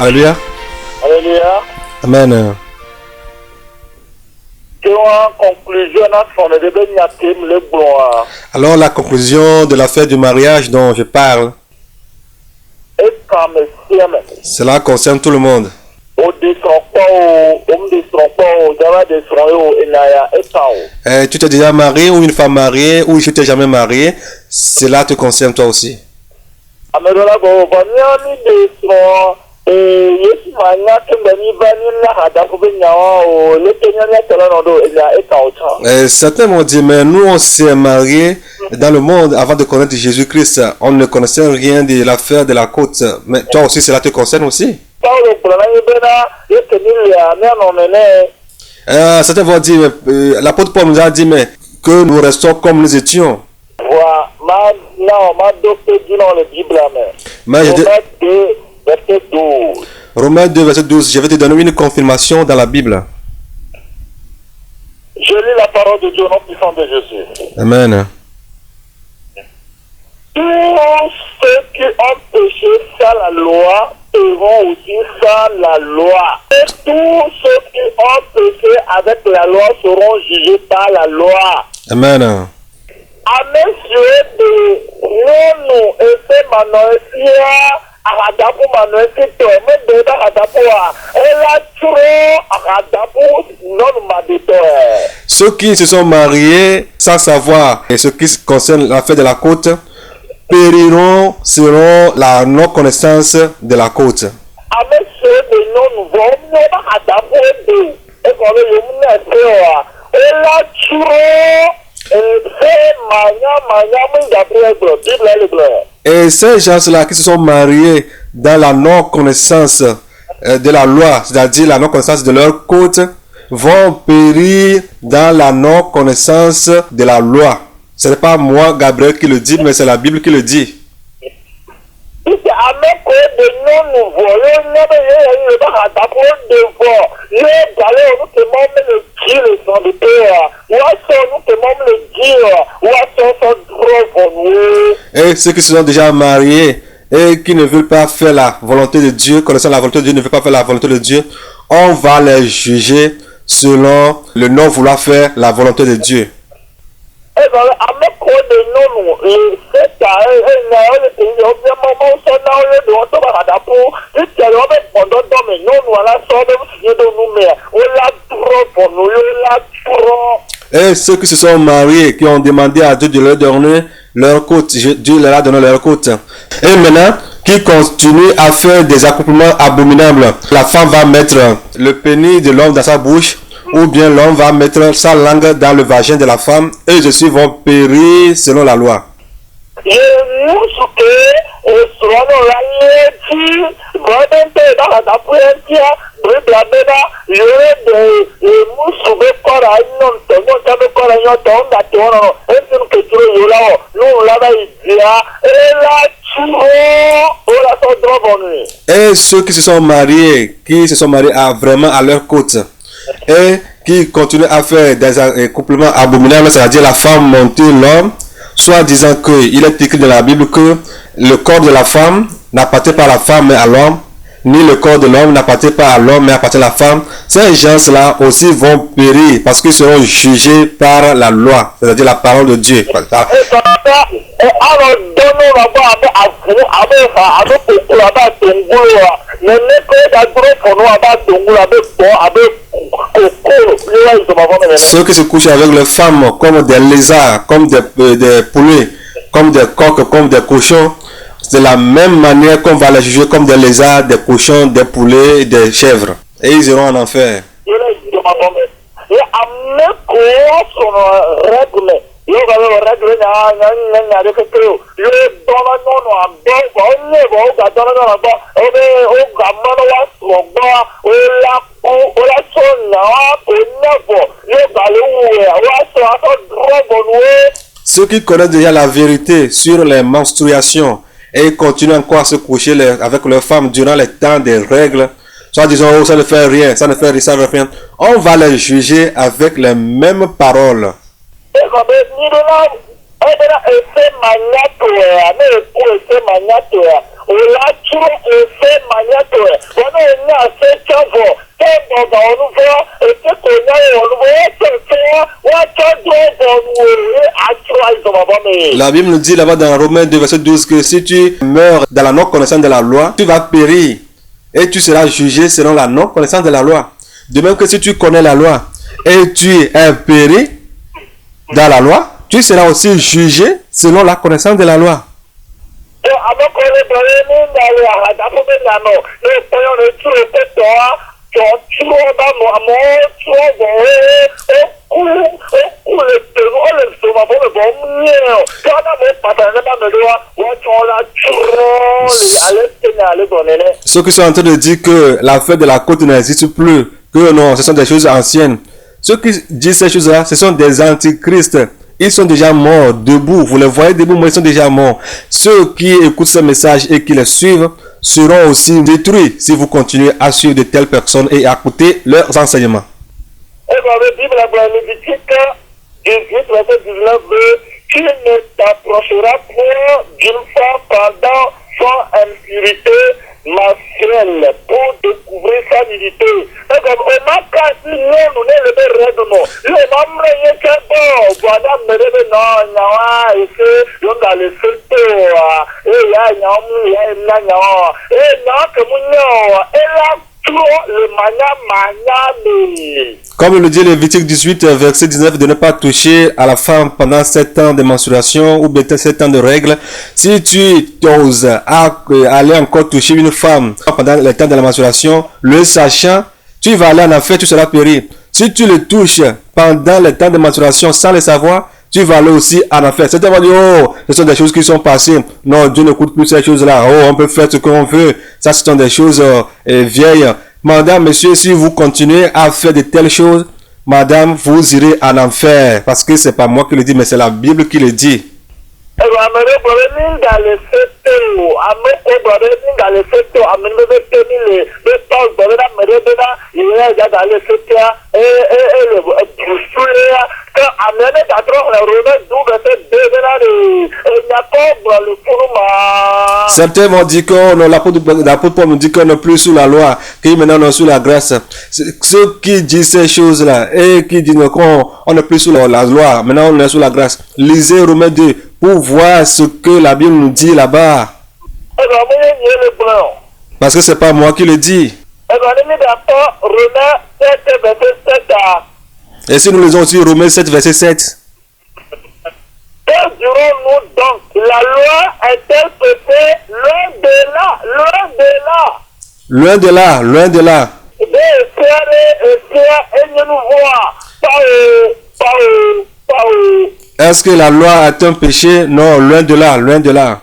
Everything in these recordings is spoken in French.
Alléluia. Alléluia. Amen. Alors la conclusion de l'affaire du mariage dont je parle, cela concerne tout le monde. Tu t'es déjà marié ou une femme mariée ou je t'ai jamais marié, cela te concerne toi aussi. Certains m'ont dit, mais nous on s'est mariés dans le monde avant de connaître Jésus-Christ. On ne connaissait rien de l'affaire de la côte. Mais toi aussi, cela te concerne aussi. Certains vont dire, l'apôtre Paul nous a dit, mais que nous restons comme nous étions. Mais Romains 2, verset 12, je vais te donner une confirmation dans la Bible. Je lis la parole de Dieu au nom puissant de Jésus. Amen. Tous ceux qui ont péché sans la loi seront aussi sans la loi. Et tous ceux qui ont péché avec la loi seront jugés par la loi. Amen. Amen. De nous et ces manosia. Ceux qui se sont mariés sans savoir et ce qui concerne l'affaire de la côte périront selon la non-connaissance de la côte. Et ces gens-là qui se sont mariés dans la non-connaissance de la loi, c'est-à-dire la non-connaissance de leur côte, vont périr dans la non-connaissance de la loi. Ce n'est pas moi, Gabriel, qui le dit, mais c'est la Bible qui le dit. Et ceux qui se sont déjà mariés et qui ne veulent pas faire la volonté de Dieu, connaissant la volonté de Dieu, ne veulent pas faire la volonté de Dieu, on va les juger selon le non vouloir faire la volonté de Dieu. Et ceux qui se sont mariés, qui ont demandé à Dieu de leur donner leur côte, Dieu leur a donné leur côte. Et maintenant, qui continuent à faire des accouplements abominables, la femme va mettre le pénis de l'homme dans sa bouche, ou bien l'homme va mettre sa langue dans le vagin de la femme, et ceux-ci vont périr selon la loi. Et ceux qui se sont mariés vraiment à leur côte, et qui continuent à faire des accouplements abominables, c'est-à-dire la femme monter l'homme, soit disant qu'il est écrit dans la Bible que le corps de la femme n'appartient pas à la femme mais à l'homme, ni le corps de l'homme n'appartient pas à l'homme mais appartient à la femme. Ces gens-là aussi vont périr parce qu'ils seront jugés par la loi, c'est-à-dire la parole de Dieu. Ceux qui se couchent avec les femmes comme des lézards, comme des poulets, comme des coqs, comme des cochons, c'est de la même manière qu'on va les juger comme des lézards, des cochons, des poulets, des chèvres. Et ils iront en enfer. Ceux qui connaissent déjà la vérité sur les menstruations et continuent encore à se coucher avec leurs femmes durant les temps des règles, soit disant, oh, ça ne fait rien, ça ne fait rien, on va les juger avec les mêmes paroles. La Bible nous dit là-bas dans Romains 2, verset 12 que si tu meurs dans la non-connaissance de la loi, tu vas périr et tu seras jugé selon la non-connaissance de la loi. De même que si tu connais la loi et tu es péri dans la loi, tu seras aussi jugé selon la connaissance de la loi. Ceux qui sont en train de dire que la fête de la côte n'existe plus, que non, ce sont des choses anciennes. Ceux qui disent ces choses-là, ce sont des antichrists. Ils sont déjà morts, debout. Vous les voyez debout, mais ils sont déjà morts. Ceux qui écoutent ce message et qui les suivent seront aussi détruits si vous continuez à suivre de telles personnes et à écouter leurs enseignements. Tu ne t'approcheras point d'une femme pendant son impurité mensuelle pour découvrir sa nudité. Comme le dit Lévitique 18, verset 19, de ne pas toucher à la femme pendant 7 ans de menstruation ou bien 7 ans de règles. Si tu oses aller encore toucher une femme pendant le temps de la menstruation, le sachant, tu vas aller en enfer, tu seras péri. Si tu le touches pendant le temps de menstruation sans le savoir, tu vas aller aussi en enfer. Certains vont dire, oh, ce sont des choses qui sont passées. Non, Dieu n'écoute plus ces choses-là. Oh, on peut faire ce qu'on veut. Ça, ce sont des choses vieilles. Madame, monsieur, si vous continuez à faire de telles choses, madame, vous irez en enfer. Parce que c'est pas moi qui le dis, mais c'est la Bible qui le dit. Certains vont dire que non, l'apôtre Paul nous dit qu'on n'est plus sous la loi, qu'il maintenant on est sous la grâce. Ceux qui disent ces choses-là et qui disent qu'on n'est plus sous la loi, maintenant on est sous la grâce. Lisez Romains 2 pour voir ce que la Bible nous dit là-bas. Parce que c'est pas moi qui le dis. Et si nous lisons aussi Romains 7, verset 7. Que dirons-nous donc? La loi est-elle péchée? Loin de là, loin de là. Loin de là, loin de là. Est-ce que la loi est un péché? Non, loin de là, loin de là.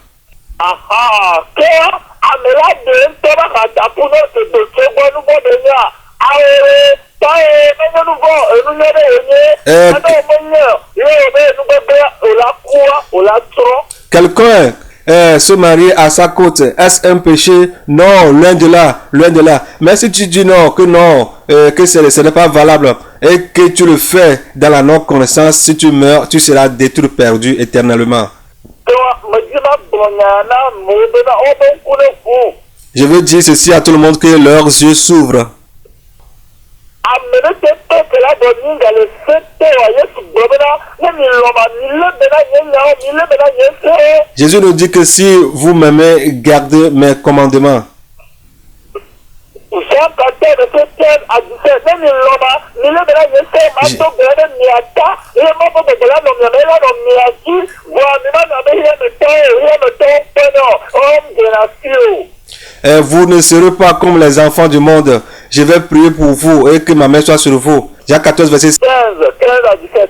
Quelqu'un se marier à sa côte, est-ce un péché? Non, loin de là, loin de là. Mais si tu dis non, que ce n'est pas valable et que tu le fais dans la non-connaissance, si tu meurs, tu seras détruit, perdu éternellement. Je veux dire ceci à tout le monde, que leurs yeux s'ouvrent. Jésus nous dit que si vous m'aimez, gardez mes commandements. Vous ne serez pas comme les enfants du monde. Je vais prier pour vous et que ma main soit sur vous. Jacques 14, verset 15 à 17.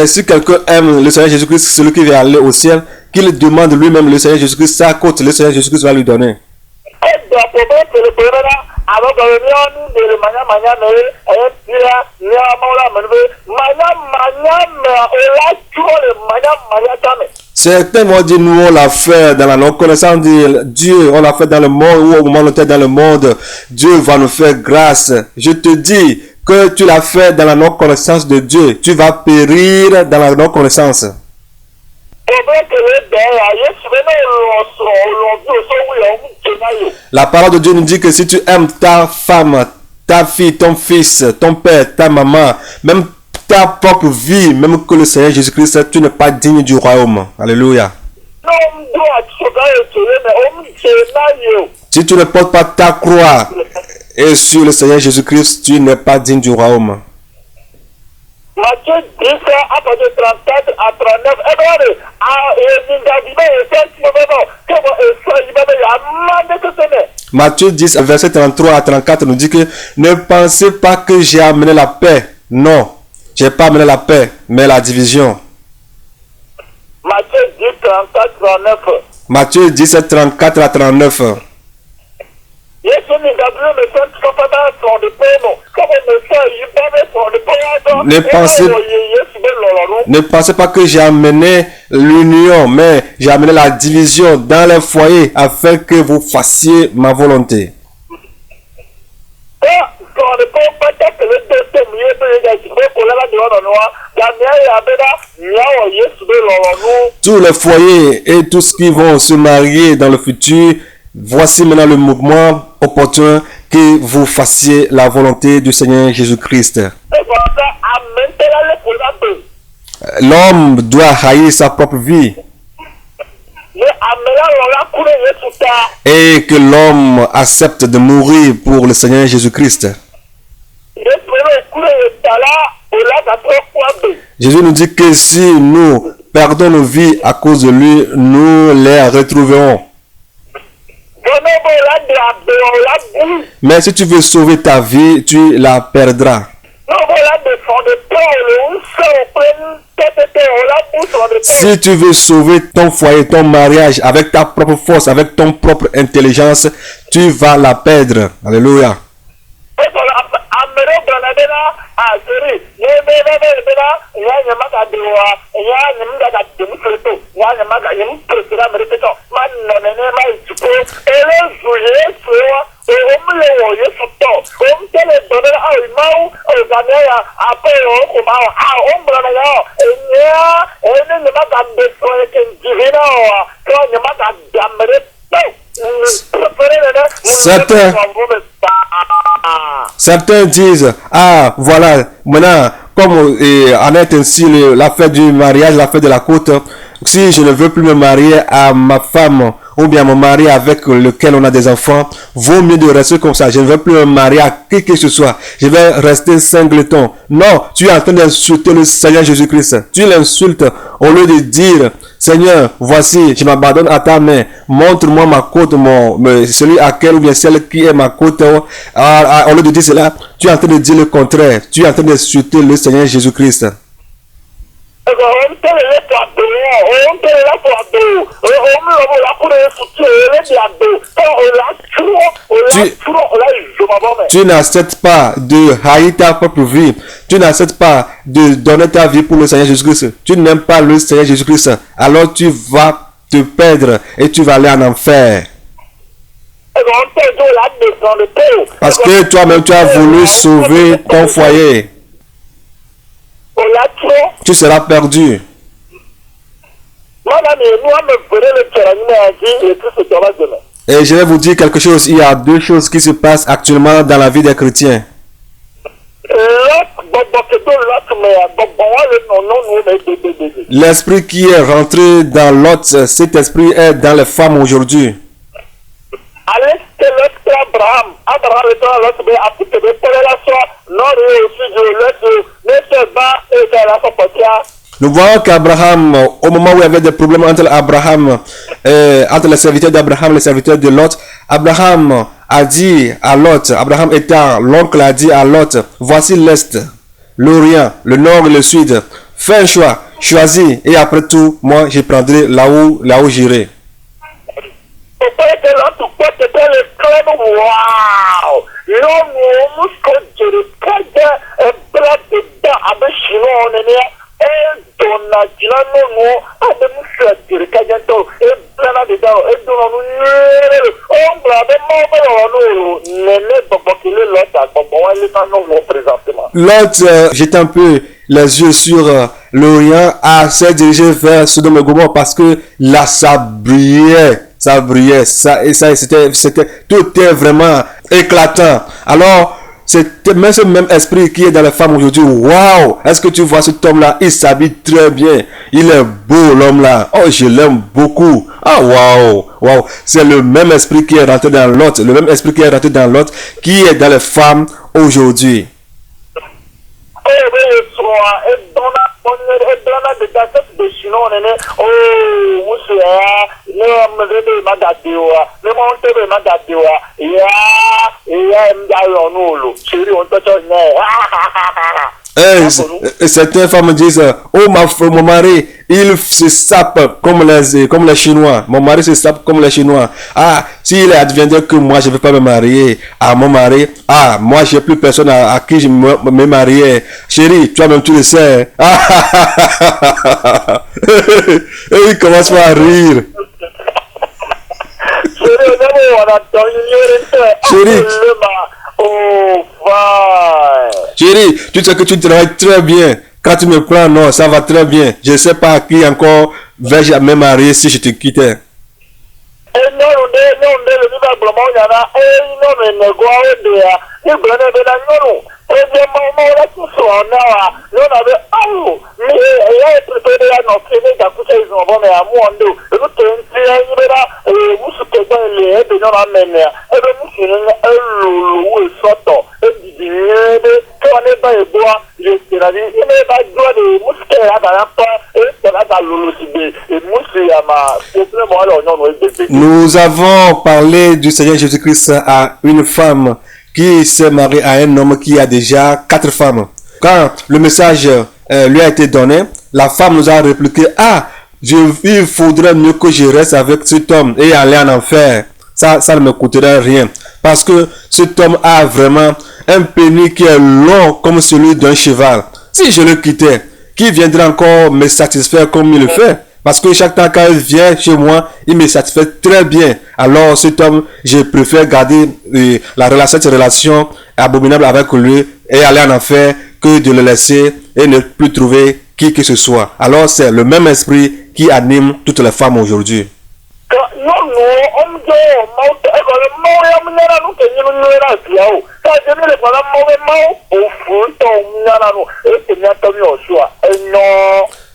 Si quelqu'un aime le Seigneur Jésus-Christ, celui qui veut aller au ciel, qu'il demande lui-même le Seigneur Jésus-Christ sa côte, le Seigneur Jésus-Christ va lui donner. Certains vont dire, nous, on l'a fait dans la non-connaissance de Dieu, on l'a fait dans le monde, ou au moment où on était dans le monde, Dieu va nous faire grâce. Je te dis que tu l'as fait dans la non-connaissance de Dieu, tu vas périr dans la non-connaissance. La parole de Dieu nous dit que si tu aimes ta femme, ta fille, ton fils, ton père, ta maman, même ta propre vie, même que le Seigneur Jésus-Christ, tu n'es pas digne du royaume. Alléluia. Si tu ne portes pas ta croix et sur le Seigneur Jésus-Christ, tu n'es pas digne du royaume. Matthieu 10, à partir de 34 à 39. Matthieu 10, verset 33 à 34 nous dit que ne pensez pas que j'ai amené la paix. Non, je n'ai pas amené la paix, mais la division. Matthieu 10, 34, 39. Matthieu 10, 34 à 39. Ne pensez pas que j'ai amené l'union, mais j'ai amené la division dans les foyers afin que vous fassiez ma volonté. Tous les foyers et tous ceux qui vont se marier dans le futur, voici maintenant le mouvement opportun que vous fassiez la volonté du Seigneur Jésus-Christ. L'homme doit haïr sa propre vie. Et que l'homme accepte de mourir pour le Seigneur Jésus-Christ. Jésus nous dit que si nous perdons nos vies à cause de lui, nous les retrouverons. Mais si tu veux sauver ta vie, tu la perdras. Si tu veux sauver ton foyer, ton mariage avec ta propre force, avec ton propre intelligence, tu vas la perdre. Alléluia. Certains disent, ah voilà, maintenant, comme en est ainsi la fête du mariage, la fête de la côte, si je ne veux plus me marier à ma femme ou bien mon mari avec lequel on a des enfants, vaut mieux de rester comme ça. Je ne veux plus me marier à qui que ce soit. Je vais rester singleton. Non, tu es en train d'insulter le Seigneur Jésus-Christ. Tu l'insultes au lieu de dire, Seigneur, voici, je m'abandonne à ta main. Montre-moi ma côte, celui à quel ou bien celle qui est ma côte. Au lieu de dire cela, tu es en train de dire le contraire. Tu es en train d'insulter le Seigneur Jésus-Christ. Tu n'acceptes pas de haïr ta propre vie. Tu n'acceptes pas de donner ta vie pour le Seigneur Jésus-Christ. Tu n'aimes pas le Seigneur Jésus-Christ. Alors tu vas te perdre et tu vas aller en enfer. Parce que toi-même tu as voulu sauver ton foyer. Tu seras perdu. Et je vais vous dire quelque chose. Il y a deux choses qui se passent actuellement dans la vie des chrétiens. L'esprit qui est rentré dans l'autre, cet esprit est dans les femmes aujourd'hui. Nous voyons qu'Abraham, au moment où il y avait des problèmes entre Abraham, entre les serviteurs d'Abraham et les serviteurs de Lot, Abraham a dit à Lot, Abraham étant l'oncle, a dit à Lot, voici l'Est, l'Orient, le Nord et le Sud. Fais un choix, choisis, et après tout, moi je prendrai là où j'irai. L'autre, j'étais un peu les yeux sur l'Orient, s'est dirigé vers Sodome et Gomorrhe parce que là, ça brillait, tout est vraiment éclatant. Alors, c'est même ce même esprit qui est dans les femmes aujourd'hui. Waouh! Est-ce que tu vois cet homme-là? Il s'habille très bien. Il est beau, l'homme-là. Oh, je l'aime beaucoup. Ah, waouh! Waouh! C'est le même esprit qui est rentré dans l'autre. Le même esprit qui est rentré dans l'autre qui est dans les femmes aujourd'hui. Certaines femmes disent, oh mon mari, il se sape comme les Chinois. Mon mari se sape comme les Chinois. Ah, s'il adviendrait que moi je ne vais pas me marier à mon mari, ah, moi j'ai plus personne à qui je me marier. Chérie, toi-même tu le sais. Et il commence à rire. Chérie, chérie, tu sais que tu travailles très bien. Quand tu me prends, non, ça va très bien. Je ne sais pas à qui encore vais-je me marier si je te quittais. Nous avons parlé du Seigneur Jésus-Christ à une femme qui s'est mariée à un homme qui a déjà 4 femmes. Quand le message lui a été donné, la femme nous a répliqué, ah, il faudrait mieux que je reste avec cet homme et aller en enfer. Ça ne me coûterait rien. Parce que cet homme a vraiment un pénis qui est long comme celui d'un cheval. Si je le quittais, qui viendrait encore me satisfaire comme il le fait? Parce que chaque temps quand il vient chez moi, il me satisfait très bien. Alors cet homme, je préfère garder cette relation abominable avec lui et aller en enfer que de le laisser et ne plus trouver qui que ce soit. Alors c'est le même esprit qui anime toutes les femmes aujourd'hui.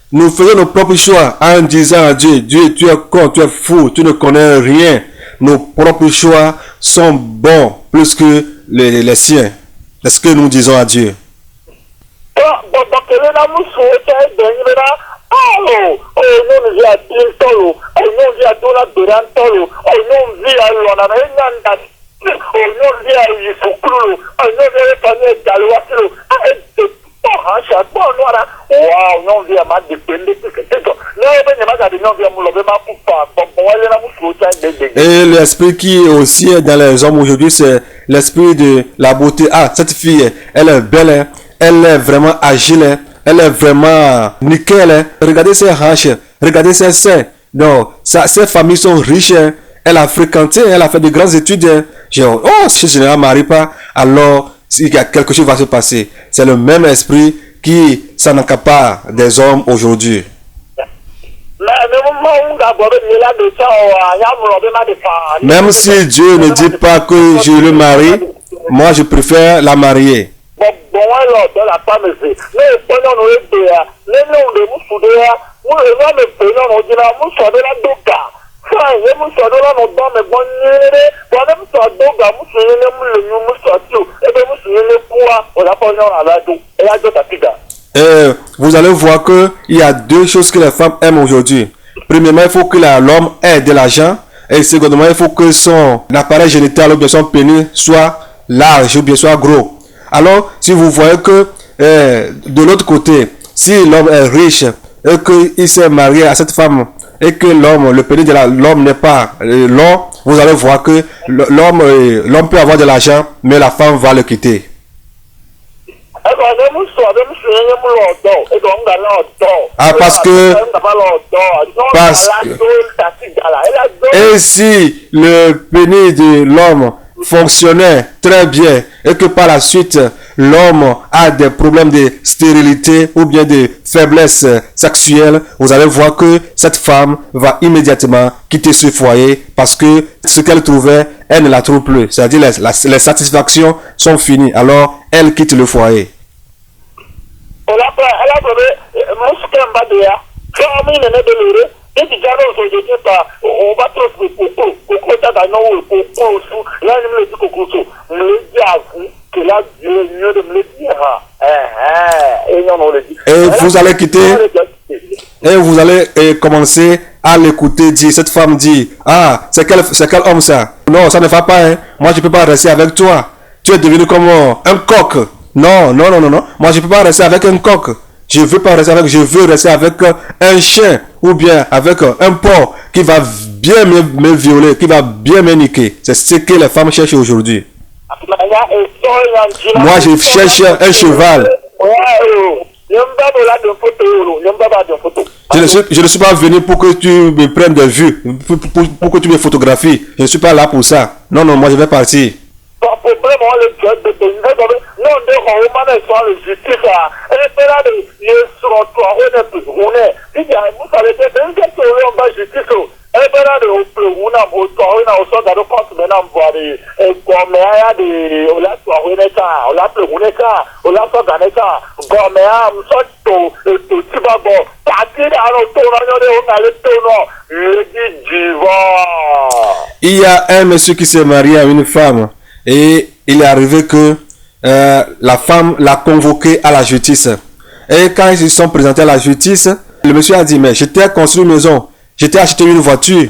Nous faisons nos propres choix en disant à Dieu, Dieu, tu es con, tu es fou, tu ne connais rien. Nos propres choix sont bons plus que les siens. C'est ce que nous disons à Dieu. Et l'esprit qui est aussi dans les hommes aujourd'hui, c'est l'esprit de la beauté. Ah, cette fille, elle est belle, elle est vraiment agile, elle est vraiment nickel. Regardez ses hanches, regardez ses seins. Non, ses familles sont riches. Elle a fréquenté, elle a fait de grandes études. Genre, oh, si je ne la marie pas, alors il y a quelque chose qui va se passer. C'est le même esprit qui s'en accapare des hommes aujourd'hui. Même si Dieu ne dit pas que je le marie, moi je préfère la marier. Vous allez voir qu'il y a 2 choses que les femmes aiment aujourd'hui. Premièrement, il faut que l'homme ait de l'argent. Et secondement, il faut que son appareil génital ou bien son pénis soit large ou bien soit gros. Alors, si vous voyez que de l'autre côté, si l'homme est riche et qu'il s'est marié à cette femme et que le pénis de l'homme n'est pas long, vous allez voir que l'homme peut avoir de l'argent, mais la femme va le quitter. Ah, parce que et si le pénis de l'homme fonctionnait très bien et que par la suite l'homme a des problèmes de stérilité ou bien de faiblesse sexuelle, vous allez voir que cette femme va immédiatement quitter ce foyer parce que ce qu'elle trouvait, elle ne la trouve plus. C'est-à-dire les satisfactions sont finies. Alors, elle quitte le foyer. Et vous allez quitter et vous allez commencer à l'écouter dire, cette femme dit, ah, c'est quel homme ça? Non, ça ne va pas, hein. Moi je peux pas rester avec toi. Tu es devenu comme un coq. Non. Moi je peux pas rester avec un coq. Je veux rester avec un chien ou bien avec un porc qui va bien me violer, qui va bien me niquer. C'est ce que les femmes cherchent aujourd'hui. Moi je cherche un cheval. Je ne suis pas venu pour que tu me prennes des vues, pour que tu me photographies. Je ne suis pas là pour ça. Non, moi je vais partir. Il y a un monsieur qui s'est marié à une femme et il est arrivé que la femme l'a convoqué à la justice. Et quand ils se sont présentés à la justice, le monsieur a dit, mais je t'ai construit une maison, je t'ai acheté une voiture,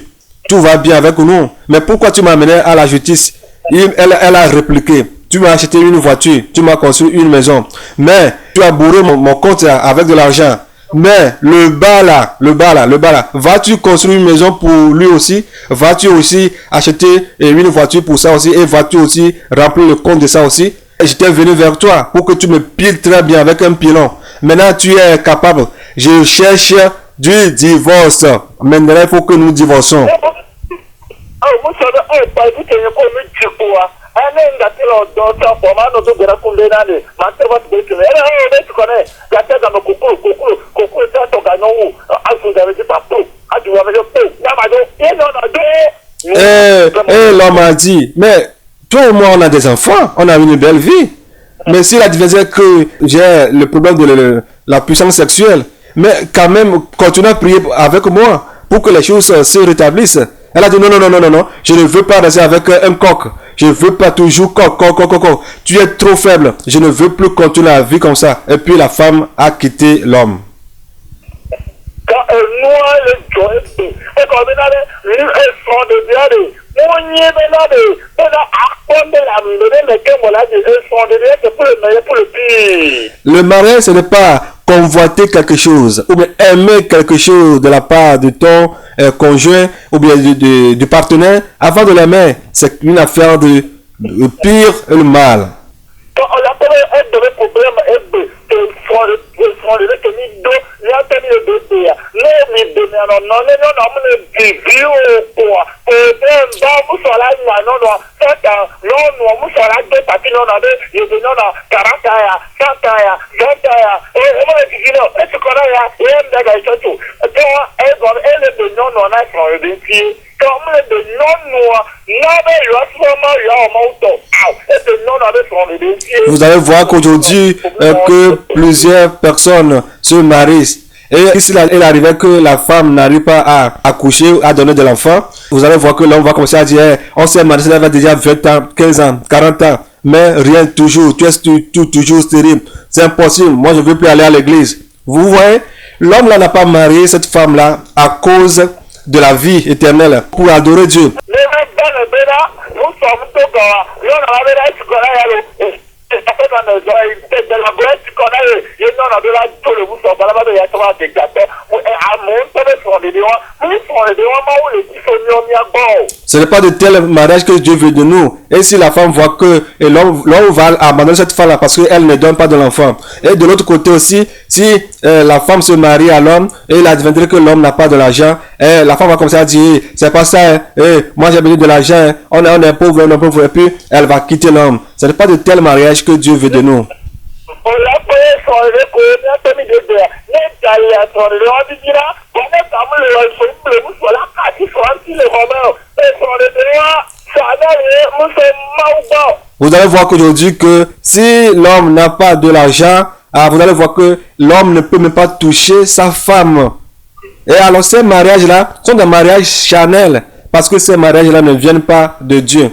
tout va bien avec nous, mais pourquoi tu m'as amené à la justice? Elle a répliqué, tu m'as acheté une voiture, tu m'as construit une maison, mais tu as bourré mon compte avec de l'argent. Mais le bas là, vas-tu construire une maison pour lui aussi? Vas-tu aussi acheter une voiture pour ça aussi? Et vas-tu aussi remplir le compte de ça aussi? J'étais venu vers toi pour que tu me piles très bien avec un pilon. Maintenant tu es capable. Je cherche du divorce. Maintenant il faut que nous divorçons. Et l'homme a dit, mais toi et moi on a des enfants, on a une belle vie. Mais si la différence est que j'ai le problème de la puissance sexuelle, mais quand même continue à prier avec moi pour que les choses se rétablissent. Elle a dit non, je ne veux pas rester avec un coq. Je ne veux pas toujours coq. Tu es trop faible. Je ne veux plus continuer la vie comme ça. Et puis la femme a quitté l'homme. Le mariage, ce n'est pas convoiter quelque chose ou bien aimer quelque chose de la part de ton conjoint ou bien du partenaire avant de l'aimer. C'est une affaire de pire et le mal. Vous allez voir qu'aujourd'hui que plusieurs personnes se marient. Et s'il est arrivé que la femme n'arrive pas à accoucher, à donner de l'enfant, vous allez voir que l'homme va commencer à dire hey, on s'est marié, ça fait déjà 20 ans, 15 ans, 40 ans, mais rien toujours, tu es toujours stérile, c'est impossible, moi je ne veux plus aller à l'église. Vous voyez, l'homme là n'a pas marié cette femme là à cause de la vie éternelle, pour adorer Dieu. Ce n'est pas de tel mariage que Dieu veut de nous. Et si la femme voit que l'homme va abandonner cette femme-là parce qu'elle ne donne pas de l'enfant. Et de l'autre côté aussi, si la femme se marie à l'homme et il adviendrait que l'homme n'a pas de l'argent, la femme va commencer à dire, c'est pas ça, moi j'ai besoin de l'argent, on est pauvre, et puis elle va quitter l'homme. Ce n'est pas de tel mariage que Dieu veut de nous. Vous allez voir qu'aujourd'hui que si l'homme n'a pas de l'argent, vous allez voir que l'homme ne peut même pas toucher sa femme. Et alors ces mariages-là sont des mariages charnels parce que ces mariages-là ne viennent pas de Dieu.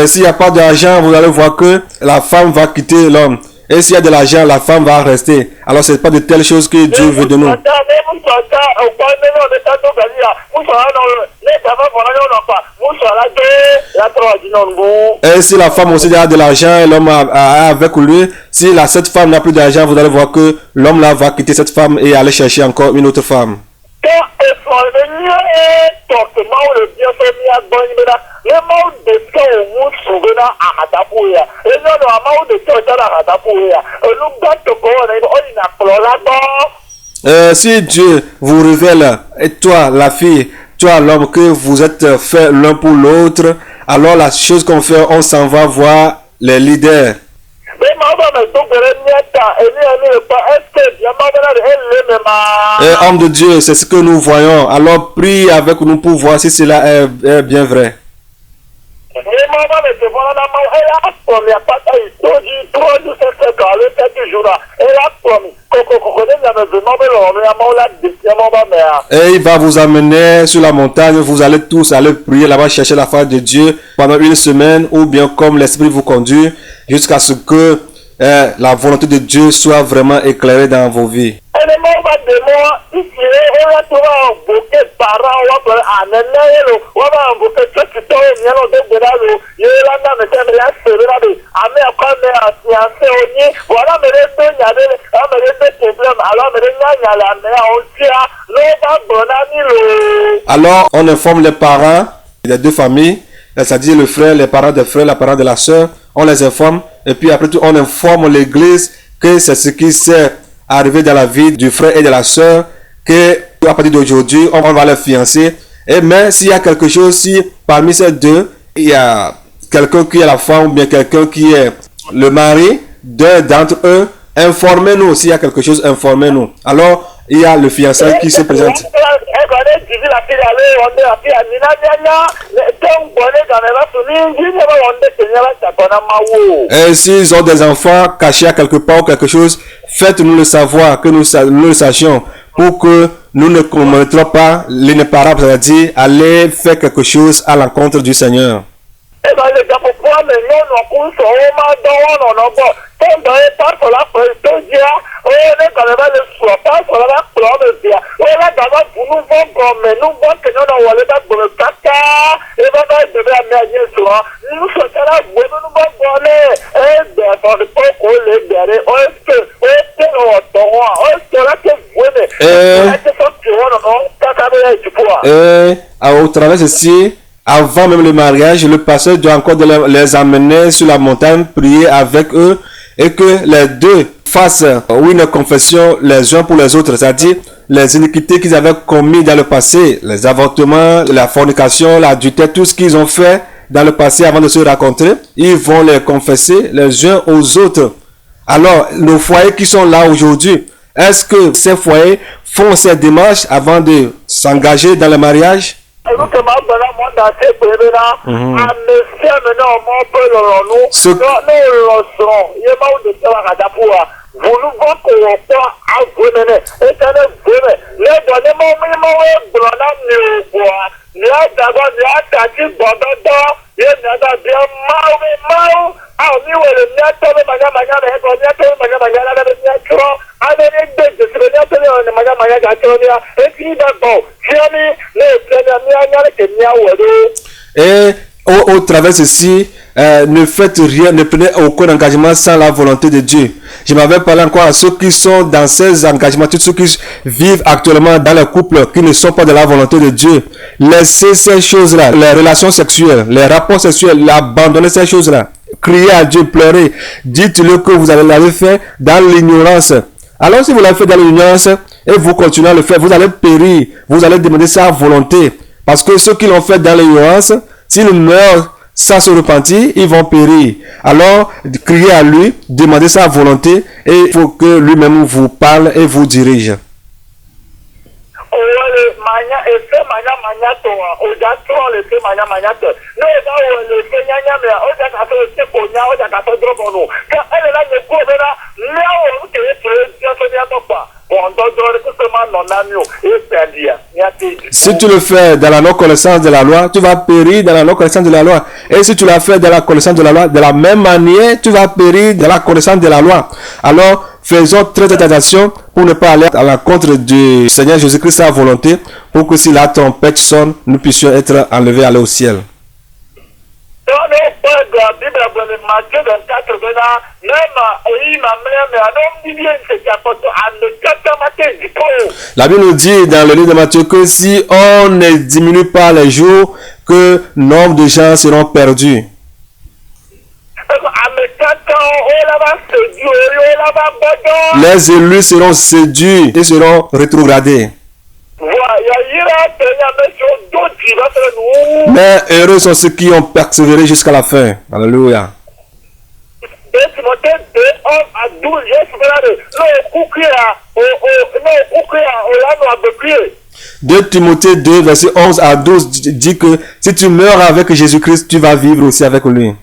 S'il n'y a pas d'argent, vous allez voir que la femme va quitter l'homme. Et s'il y a de l'argent, la femme va rester. Alors ce n'est pas de telles choses que Dieu veut de nous. Et si la femme aussi a de l'argent et l'homme a avec lui, si cette femme n'a plus d'argent, vous allez voir que l'homme là va quitter cette femme et aller chercher encore une autre femme. Si Dieu vous révèle, et toi la fille, toi l'homme, que vous êtes faits l'un pour l'autre, alors la chose qu'on fait, on s'en va voir les leaders. Et homme de Dieu, c'est ce que nous voyons. Alors prie avec nous pour voir si cela est bien vrai. Et il va vous amener sur la montagne, vous allez tous aller prier là-bas, chercher la face de Dieu pendant une semaine, ou bien comme l'Esprit vous conduit, jusqu'à ce que la volonté de Dieu soit vraiment éclairée dans vos vies. Alors on informe les parents des deux familles, c'est-à-dire le frère, les parents des frères, les parents de la sœur, on les informe et puis après tout on informe l'église que c'est ce qui s'est arrivé dans la vie du frère et de la sœur, que à partir d'aujourd'hui on va les fiancer. Et mais s'il y a quelque chose, si parmi ces deux il y a quelqu'un qui est la femme ou bien quelqu'un qui est le mari d'un d'entre eux, informez-nous. S'il y a quelque chose, informez-nous. Alors il y a le fiançailles qui se présente. Et s'ils ont des enfants cachés à quelque part ou quelque chose, faites-nous le savoir, que nous le sachions, pour que nous ne commettrons pas l'inéparable, c'est-à-dire aller faire quelque chose à l'encontre du Seigneur. Au travers de ceci, avant même le mariage, le pasteur doit encore les amener sur la montagne, prier avec eux et que les deux fassent une confession les uns pour les autres, c'est-à-dire les iniquités qu'ils avaient commis dans le passé, les avortements, la fornication, l'adultère, tout ce qu'ils ont fait dans le passé avant de se rencontrer, ils vont les confesser les uns aux autres. Alors, nos foyers qui sont là aujourd'hui, est-ce que ces foyers font ces démarches avant de s'engager dans le mariage? Et au travers de ceci, ne faites rien, ne prenez aucun engagement sans la volonté de Dieu. Je m'avais parlé encore à ceux qui sont dans ces engagements, tous ceux qui vivent actuellement dans le couple, qui ne sont pas de la volonté de Dieu. Laissez ces choses-là, les relations sexuelles, les rapports sexuels, abandonnez ces choses-là. Criez à Dieu, pleurez. Dites-le que vous l'avez fait dans l'ignorance. Alors si vous l'avez fait dans l'ignorance et vous continuez à le faire, vous allez périr. Vous allez demander sa volonté. Parce que ceux qui l'ont fait dans l'ignorance, s'ils meurent sans se repentir, ils vont périr. Alors, criez à lui, demandez sa volonté et il faut que lui-même vous parle et vous dirige. Si tu le fais dans la non-connaissance de la loi, tu vas périr dans la non-connaissance de la loi. Et si tu l'as fait dans la connaissance de la loi, de la même manière, tu vas périr dans la connaissance de la loi. Alors, faisons très attention pour ne pas aller à l'encontre du Seigneur Jésus-Christ, sa volonté, pour que si la trompette sonne, nous puissions être enlevés à aller au ciel. La Bible nous dit dans le livre de Matthieu que si on ne diminue pas les jours, que nombre de gens seront perdus. Les élus seront séduits et seront rétrogradés. Mais heureux sont ceux qui ont persévéré jusqu'à la fin. Alléluia. 2 Timothée 2, verset 11 à 12 dit que si tu meurs avec Jésus-Christ, tu vas vivre aussi avec lui.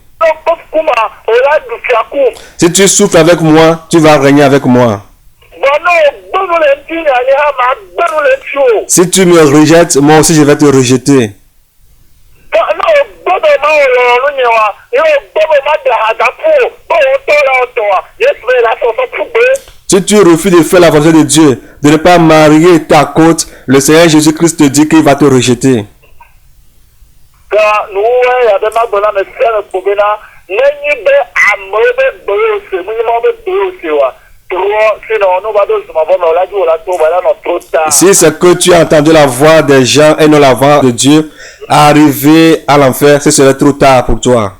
Si tu souffres avec moi, tu vas régner avec moi. Si tu me rejettes, moi aussi je vais te rejeter. Si tu refuses de faire la volonté de Dieu, de ne pas marier ta côte, le Seigneur Jésus-Christ te dit qu'il va te rejeter. Si c'est que tu as entendu la voix des gens et non la voix de Dieu, arriver à l'enfer, ce serait trop tard pour toi.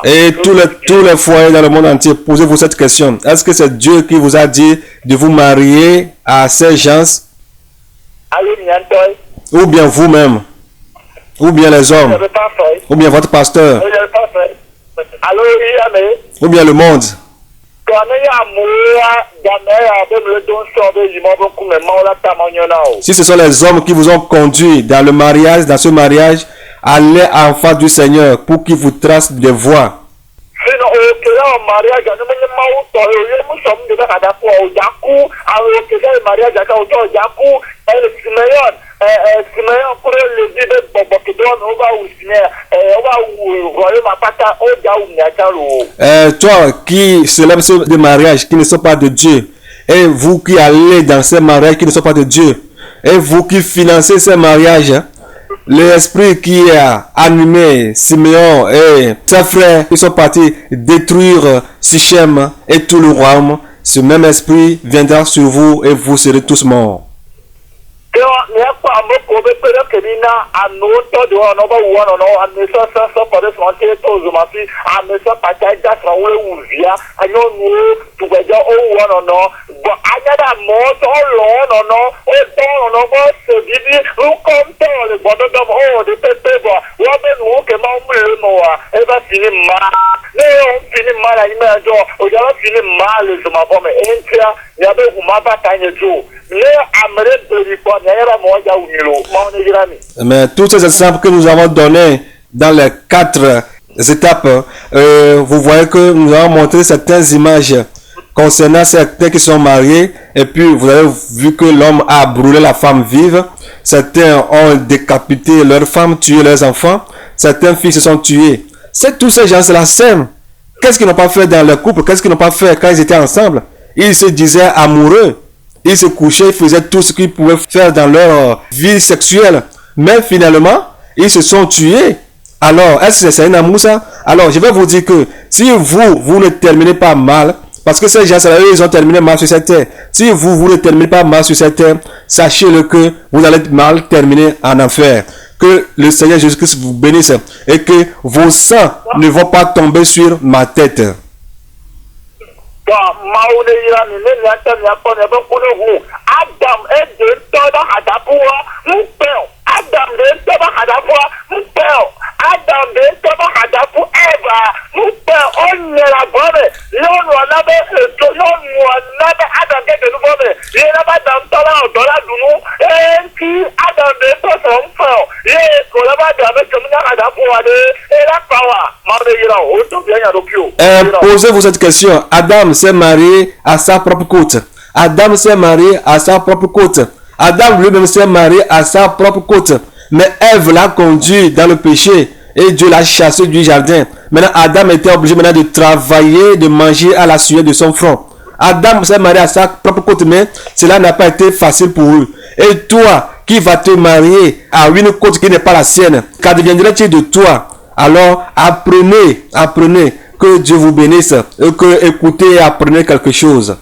Et tous les foyers dans le monde entier, posez-vous cette question. Est-ce que c'est Dieu qui vous a dit de vous marier à ces gens? Ou bien vous-même? Ou bien les hommes? Ou bien votre pasteur? Ou bien le monde? Si ce sont les hommes qui vous ont conduit dans le mariage, dans ce mariage, allez en face du Seigneur pour qu'il vous trace des voies. Toi qui célèbre des mariages qui ne sont pas de Dieu, et vous qui allez dans ces mariages qui ne sont pas de Dieu, et vous qui financez ces mariages, l'esprit qui a animé Siméon et ses frères qui sont partis détruire Sichem et tout le royaume, ce même esprit viendra sur vous et vous serez tous morts. Mais tous ces exemples que nous avons donnés dans les 4 étapes, vous voyez que nous avons montré certaines images concernant certains qui sont mariés, et puis vous avez vu que l'homme a brûlé la femme vive, certains ont décapité leurs femmes, tué leurs enfants, certains filles se sont tuées. C'est tous ces gens-là s'aiment. Qu'est-ce qu'ils n'ont pas fait dans leur couple? Qu'est-ce qu'ils n'ont pas fait quand ils étaient ensemble? Ils se disaient amoureux. Ils se couchaient, ils faisaient tout ce qu'ils pouvaient faire dans leur vie sexuelle. Mais finalement, ils se sont tués. Alors, est-ce que c'est un amour ça? Alors, je vais vous dire que si vous ne terminez pas mal, parce que ces gens-là, ils ont terminé mal sur cette terre. Si vous ne terminez pas mal sur cette terre, sachez-le que vous allez mal terminer en enfer. Que le Seigneur Jésus-Christ vous bénisse et que vos sangs ne vont pas tomber sur ma tête. Adam est de toda hadapua, mon père. Adam de toda hadapua, mon père. Adam de toda hadapu Eva, mon père. On ne la bonne. L'on n'a pas Adam de nouveau. Il n'a pas dans la dounou. Et qui Adam de toda son frère. Il est collaboré avec le hadapua et la power. Posez-vous cette question. Adam s'est marié à sa propre côte. Adam s'est marié à sa propre côte. Adam lui-même s'est marié à sa propre côte. Mais Ève l'a conduit dans le péché et Dieu l'a chassé du jardin. Maintenant, Adam était obligé maintenant de travailler, de manger à la sueur de son front. Adam s'est marié à sa propre côte, mais cela n'a pas été facile pour eux. Et toi, qui vas te marier à une côte qui n'est pas la sienne, qu'adviendrait-il de toi? Alors, apprenez, que Dieu vous bénisse, et que écoutez et apprenez quelque chose.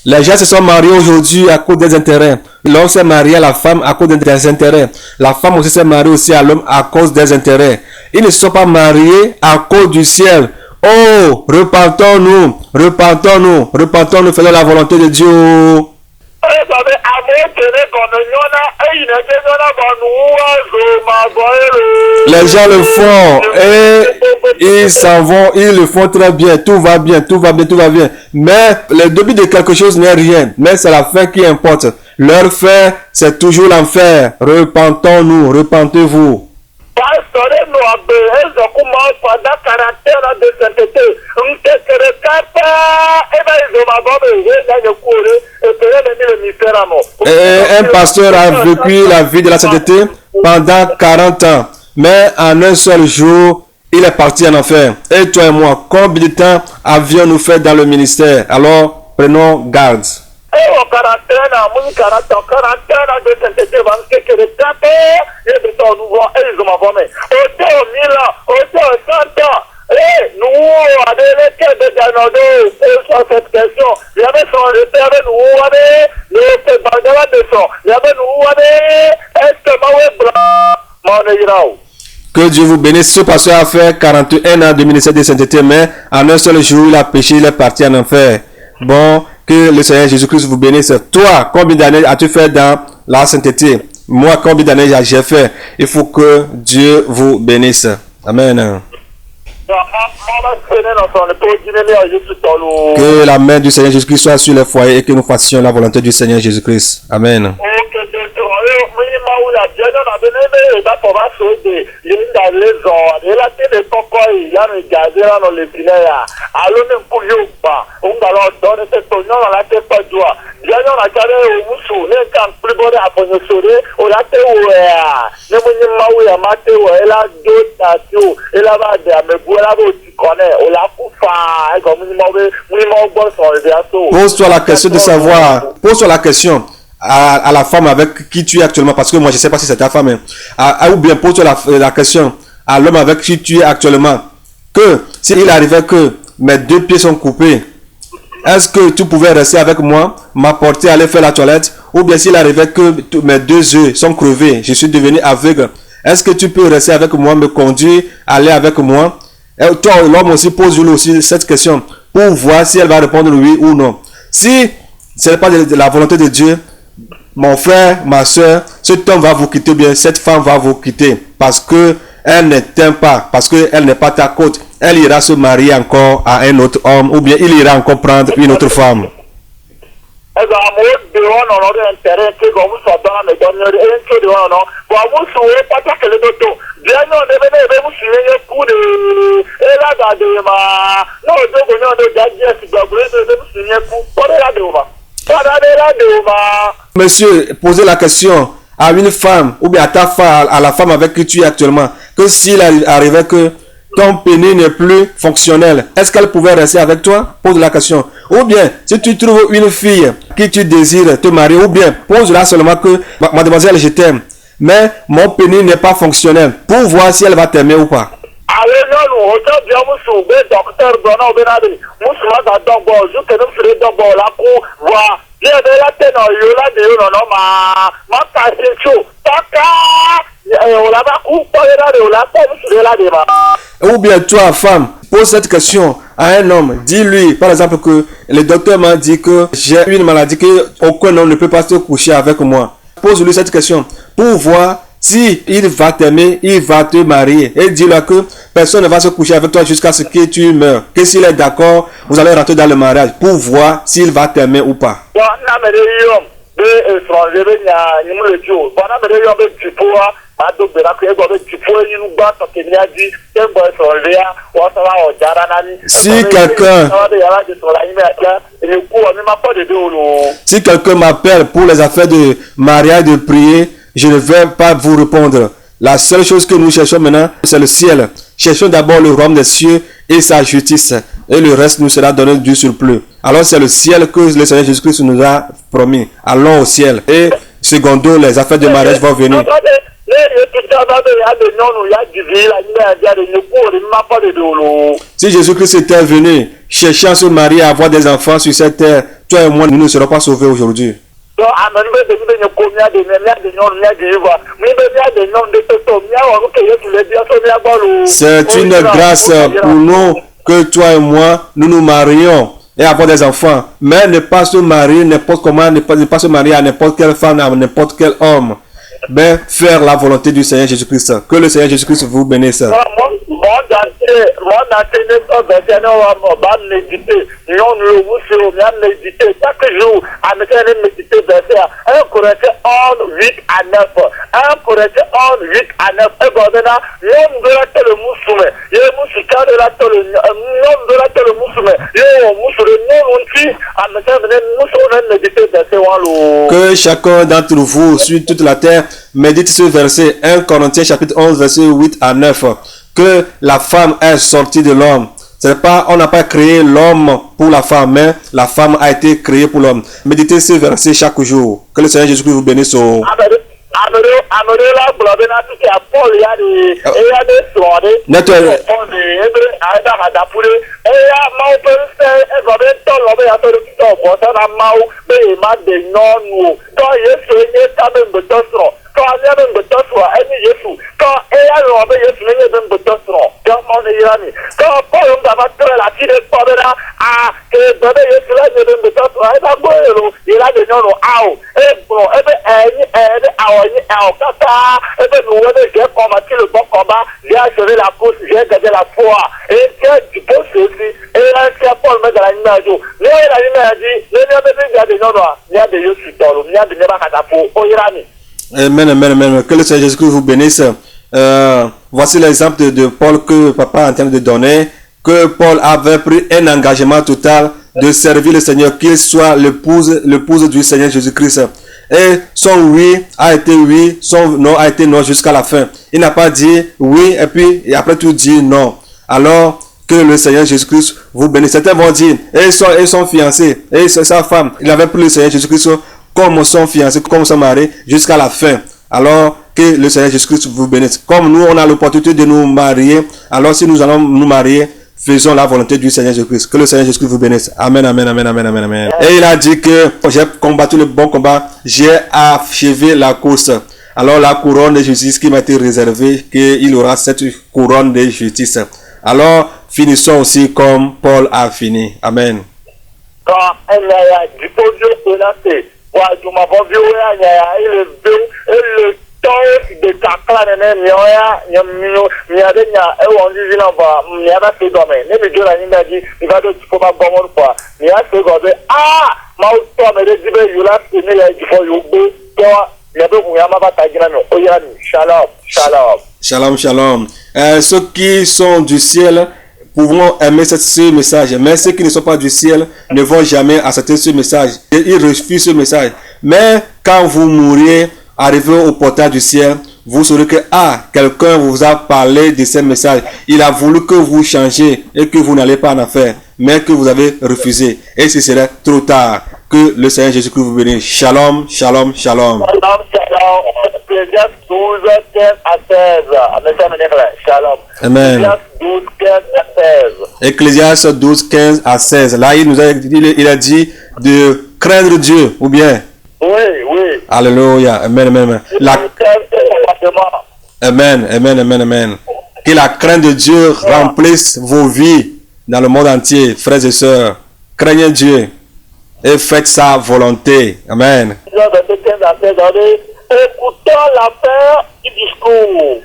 Les gens se sont mariés aujourd'hui à cause des intérêts. L'homme s'est marié à la femme à cause des intérêts. La femme aussi s'est mariée aussi à l'homme à cause des intérêts. Ils ne sont pas mariés à cause du ciel. Oh, repentons-nous, faisons la volonté de Dieu. Les gens le font et ils s'en vont, ils le font très bien, tout va bien. Mais le début de quelque chose n'est rien, mais c'est la fin qui importe. Leur fin, c'est toujours l'enfer. Repentons-nous, repentez-vous. Un pasteur a vécu la vie de la sainteté pendant 40 ans, mais en un seul jour, il est parti en enfer. Et toi et moi, combien de temps avions-nous fait dans le ministère? Alors, prenons garde. Que Dieu vous bénisse. Ce pasteur a fait 41 ans de ministère de sainteté, mais en un seul jour, il a péché, il est parti en enfer. Bon, que le Seigneur Jésus-Christ vous bénisse. Toi, combien d'années as-tu fait dans la sainteté? Moi, combien d'années j'ai fait? Il faut que Dieu vous bénisse. Amen. Que la main du Seigneur Jésus-Christ soit sur les foyers et que nous fassions la volonté du Seigneur Jésus-Christ. Amen. Pose-toi la question de savoir, pose-toi la question à la femme avec qui tu es actuellement, parce que moi je ne sais pas si c'est ta femme, ou bien pose-toi la question à l'homme avec qui tu es actuellement, que s'il arrivait que mes deux pieds sont coupés, est-ce que tu pouvais rester avec moi, m'apporter, aller faire la toilette, ou bien s'il arrivait que mes deux yeux sont crevés, je suis devenu aveugle, est-ce que tu peux rester avec moi, me conduire, aller avec moi? Et toi, l'homme aussi, pose-lui aussi cette question pour voir si elle va répondre oui ou non. Si ce n'est pas de la volonté de Dieu, mon frère, ma soeur, cet homme va vous quitter, bien cette femme va vous quitter parce que elle ne t'aime pas, parce qu'elle n'est pas ta côte. Elle ira se marier encore à un autre homme ou bien il ira encore prendre une autre femme. et ben moi de on a un terrain que comme ça dans les donner un peu de on bon vous souhaitez pas que le docteur bien non de vous suivre pour de et là dans de ma non de on de dadie si de vous suivre pour là de ma pas là de ma. Monsieur, posez la question à une femme ou bien à ta femme, à la femme avec qui tu es actuellement, que s'il arrivait que ton pénis n'est plus fonctionnel, est-ce qu'elle pouvait rester avec toi? Pose la question. Ou bien, si tu trouves une fille qui tu désires te marier, ou bien, pose-la seulement que, mademoiselle, je t'aime, mais mon pénis n'est pas fonctionnel, pour voir si elle va t'aimer ou pas. Allez, non, autant bien vous soulever, docteur Donald Benadi, vous soulevez à Dogbo, je peux nous faire Dogbo, la cour, voir, bien de la tête, yola de yola, ma casse chaud, taka, on l'a pas coupé, on l'a pas vu sur la débat. Ou bien toi, femme, pose cette question à un homme. Dis-lui, par exemple, que le docteur m'a dit que j'ai une maladie, qu'aucun homme ne peut pas se coucher avec moi. Pose-lui cette question pour voir si il va t'aimer, il va te marier. Et dis-lui que personne ne va se coucher avec toi jusqu'à ce que tu meurs. Que s'il est d'accord, vous allez rentrer dans le mariage pour voir s'il va t'aimer ou pas. Si quelqu'un m'appelle pour les affaires de mariage, de prier, je ne vais pas vous répondre. La seule chose que nous cherchons maintenant, c'est le ciel. Cherchons d'abord le royaume des cieux et sa justice. Et le reste nous sera donné du surplus. Alors c'est le ciel que le Seigneur Jésus-Christ nous a promis. Allons au ciel. Et secondo, les affaires de mariage vont venir. Si Jésus-Christ était venu cherchant à se marier, à avoir des enfants sur cette terre, toi et moi, nous ne serons pas sauvés aujourd'hui. C'est une grâce pour nous que toi et moi, nous nous marions et avoir des enfants. Mais ne pas se marier n'importe comment, ne pas se marier à n'importe quelle femme, à n'importe quel homme. Mais faire la volonté du Seigneur Jésus-Christ. Que le Seigneur Jésus-Christ vous bénisse. Que chacun d'entre vous, sur toute la terre, médite ce verset 1 Corinthiens chapitre 11 verset 8 à 9. Que la femme est sortie de l'homme. C'est pas, on n'a pas créé l'homme pour la femme, mais la femme a été créée pour l'homme. Méditez ce verset chaque jour. Que le Seigneur Jésus-Christ vous bénisse. Amen, amen, amen. Que le Seigneur Jésus-Christ vous bénisse. Voici l'exemple de Paul que papa est en train de donner. Que Paul avait pris un engagement total de servir le Seigneur, qu'il soit l'épouse du Seigneur Jésus-Christ. Et son oui a été oui, son non a été non jusqu'à la fin. Il n'a pas dit oui et puis et après tout dit non. Alors que le Seigneur Jésus-Christ vous bénisse. Certains vont dire, et son fiancé, et sa femme, il avait pris le Seigneur Jésus-Christ comme son fiancé, comme son mari, jusqu'à la fin. Alors que le Seigneur Jésus-Christ vous bénisse. Comme nous, on a l'opportunité de nous marier, alors si nous allons nous marier, faisons la volonté du Seigneur Jésus-Christ. Que le Seigneur Jésus-Christ vous bénisse. Amen, amen, amen, amen, amen, amen. Et il a dit que j'ai combattu le bon combat, j'ai achevé la course. Alors la couronne de justice qui m'a été réservée, qu'il aura cette couronne de justice. Alors finissons aussi comme Paul a fini. Amen. de kakla nene mioya miade nya ewo nzizi na ba miada se do me ne mi jora nyinga ji ibado tipo ba bomor kwa mi a se go be Shalom. Shalom, shalom. Ceux qui sont du ciel pouvons aimer ce message, mais ceux qui ne sont pas du ciel ne vont jamais accepter ce message. Ils refusent ce message. Mais quand vous mourrez, arrivez au portail du ciel, vous saurez que quelqu'un vous a parlé de ce message. Il a voulu que vous changiez et que vous n'allez pas en faire, mais que vous avez refusé. Et ce serait trop tard. Que le Seigneur Jésus-Christ vous bénisse. Shalom, shalom, shalom. Shalom, shalom. Ecclésiaste 12, 15 à 16. Shalom. Amen. Ecclésiaste 12, 15 à 16. Ecclésiaste 12, 15 à 16. Là, il a dit de craindre Dieu, ou bien. Oui, oui. Alléluia. Amen, amen, amen. Amen, amen, amen, amen. Que la crainte de Dieu remplisse vos vies dans le monde entier, frères et sœurs. Craignez Dieu et faites sa volonté. Amen. Écoutons la fin du discours.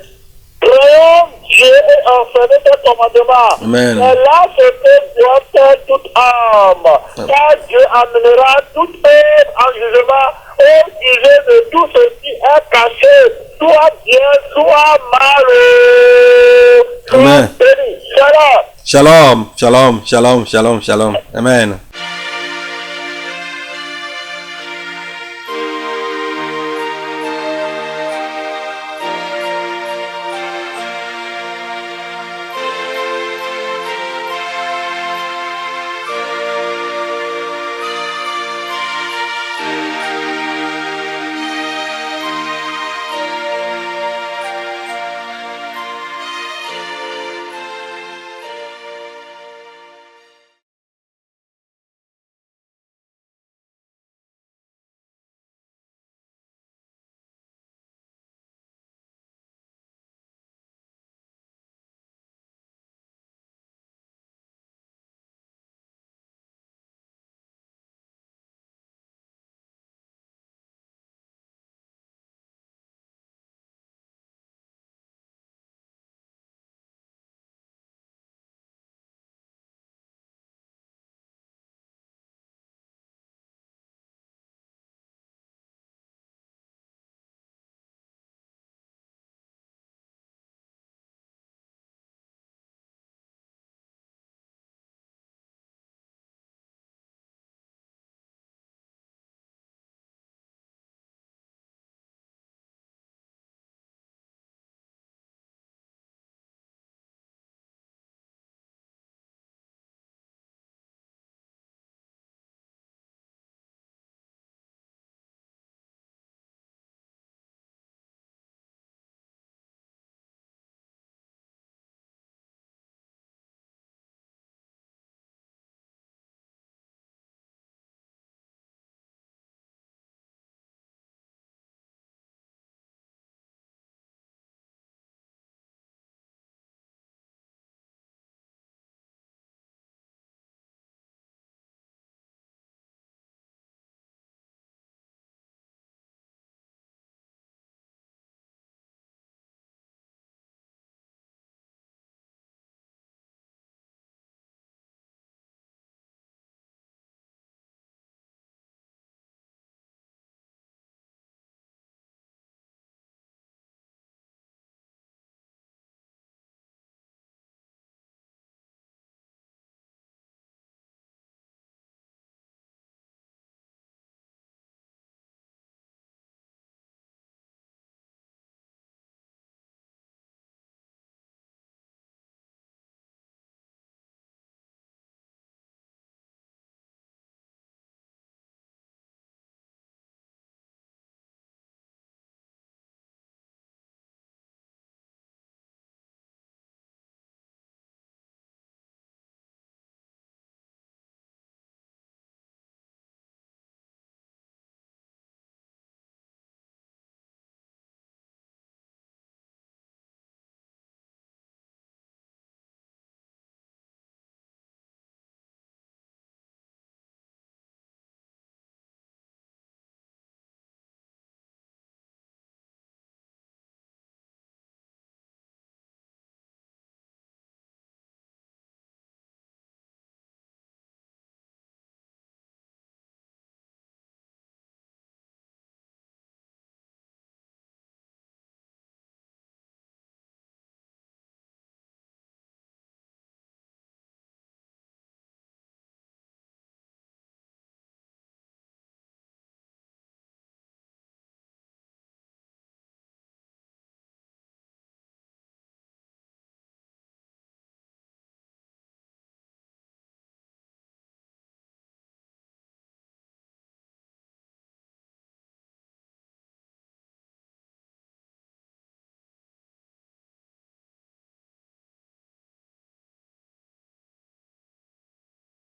Créons Dieu et enfermer tes commandements. Amen. C'est là ce que doit faire toute âme. Car Dieu amènera toute œuvre en jugement au sujet de tout ce qui est caché, soit bien, soit mal. Amen. Shalom. Shalom, shalom, shalom, shalom, shalom. Amen.